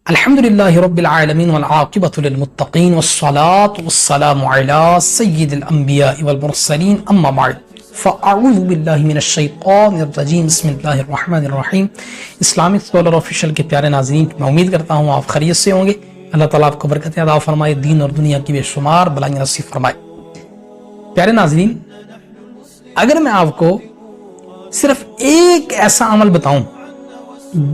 الحمدللہ رب العالمین والعاقبۃ للمتقین والصلاة والسلام علی سید الانبیاء والمرسلین اما بعد فاعوذ باللہ من الشیطان الرجیم بسم اللہ الرحمن الرحیم۔ اسلامک اسکالر آفیشیل کے پیارے ناظرین، میں امید کرتا ہوں آپ خیریت سے ہوں گے۔ اللہ تعالیٰ آپ کو برکتیں عطا فرمائے، دین اور دنیا کی بے شمار بلائیں نصیب فرمائے۔ پیارے ناظرین، اگر میں آپ کو صرف ایک ایسا عمل بتاؤں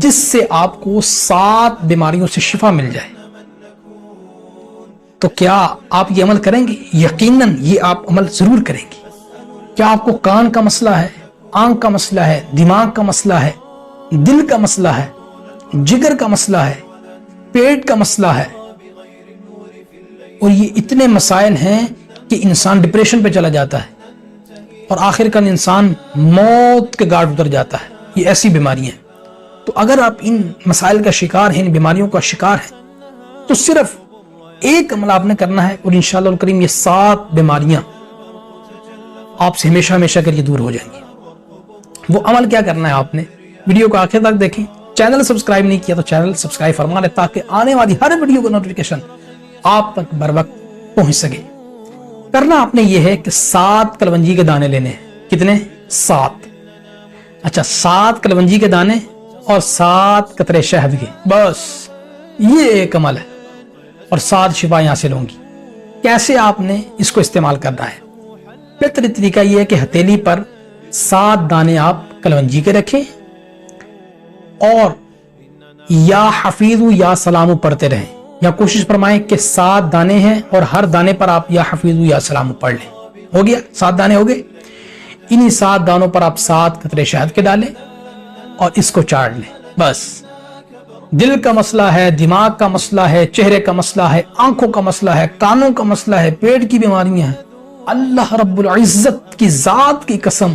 جس سے آپ کو 7 بیماریوں سے شفا مل جائے، تو کیا آپ یہ عمل کریں گے؟ یقیناً یہ آپ عمل ضرور کریں گے۔ کیا آپ کو کان کا مسئلہ ہے، آنکھ کا مسئلہ ہے، دماغ کا مسئلہ ہے، دل کا مسئلہ ہے، جگر کا مسئلہ ہے، پیٹ کا مسئلہ ہے، اور یہ اتنے مسائل ہیں کہ انسان ڈپریشن پہ چلا جاتا ہے اور آخر کار انسان موت کے گھاٹ اتر جاتا ہے، یہ ایسی بیماریاں ہیں۔ تو اگر آپ ان مسائل کا شکار ہیں، ان بیماریوں کا شکار ہیں، تو صرف ایک عمل آپ نے کرنا ہے اور انشاءاللہ الکریم یہ 7 بیماریاں آپ سے ہمیشہ ہمیشہ کے لیے دور ہو جائیں گی۔ وہ عمل کیا کرنا ہے؟ آپ نے ویڈیو کو آخر تک دیکھیں۔ چینل سبسکرائب نہیں کیا تو چینل سبسکرائب فرما لیں تاکہ آنے والی ہر ویڈیو کا نوٹیفیکیشن آپ تک بر وقت پہنچ سکے۔ کرنا آپ نے یہ ہے کہ 7 کلونجی کے دانے لینے ہیں۔ کتنے؟ 7۔ اچھا، 7 کلونجی کے دانے اور 7 قطرے شہد کے، بس یہ ایک عمل ہے اور 7 شفائیں حاصل ہوں گی۔ کیسے آپ نے اس کو استعمال کرنا ہے؟ بہترین طریقہ یہ ہے کہ ہتھیلی پر 7 دانے آپ کلونجی کے رکھیں اور یا حفیظ یا سلام پڑھتے رہیں، یا کوشش فرمائیں کہ 7 دانے ہیں اور ہر دانے پر آپ یا حفیظ یا سلام پڑھ لیں۔ ہو گیا، 7 دانے ہو گئے۔ انہی 7 دانوں پر آپ 7 قطرے شہد کے ڈالیں اور اس کو چاڑ لیں۔ بس دل کا مسئلہ ہے، دماغ کا مسئلہ ہے، چہرے کا مسئلہ ہے، آنکھوں کا مسئلہ ہے، کانوں کا مسئلہ ہے، پیٹ کی بیماریاں ہیں، اللہ رب العزت کی ذات کی قسم،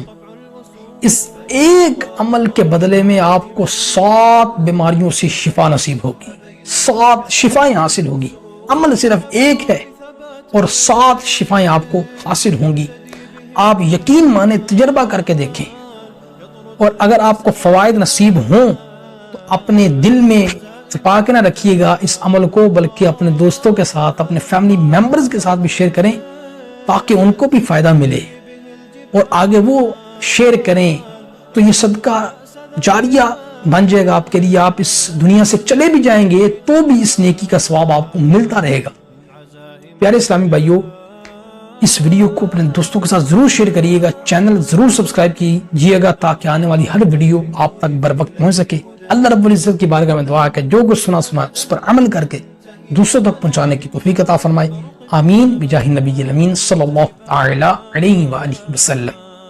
اس ایک عمل کے بدلے میں آپ کو 7 بیماریوں سے شفا نصیب ہوگی، 7 شفائیں حاصل ہوگی۔ عمل صرف ایک ہے اور 7 شفائیں آپ کو حاصل ہوں گی۔ آپ یقین مانے، تجربہ کر کے دیکھیں، اور اگر آپ کو فوائد نصیب ہوں تو اپنے دل میں چھپا کے نہ رکھیے گا اس عمل کو، بلکہ اپنے دوستوں کے ساتھ، اپنے فیملی ممبرز کے ساتھ بھی شیئر کریں تاکہ ان کو بھی فائدہ ملے اور آگے وہ شیئر کریں، تو یہ صدقہ جاریہ بن جائے گا آپ کے لیے۔ آپ اس دنیا سے چلے بھی جائیں گے تو بھی اس نیکی کا ثواب آپ کو ملتا رہے گا۔ پیارے اسلامی بھائیوں، اس ویڈیو کو اپنے دوستوں کے ساتھ ضرور شیئر کریے گا، چینل ضرور سبسکرائب کیجیے گا تاکہ آنے والی ہر ویڈیو آپ تک بر وقت پہنچ سکے۔ اللہ رب العزت کی بارگاہ میں دعا ہے کہ جو کچھ سنا اس پر عمل کر کے دوسروں تک پہنچانے کی توفیق عطا فرمائے۔ آمین بجاہ نبی الامین صلی اللہ تعالی علیہ وآلہ وسلم۔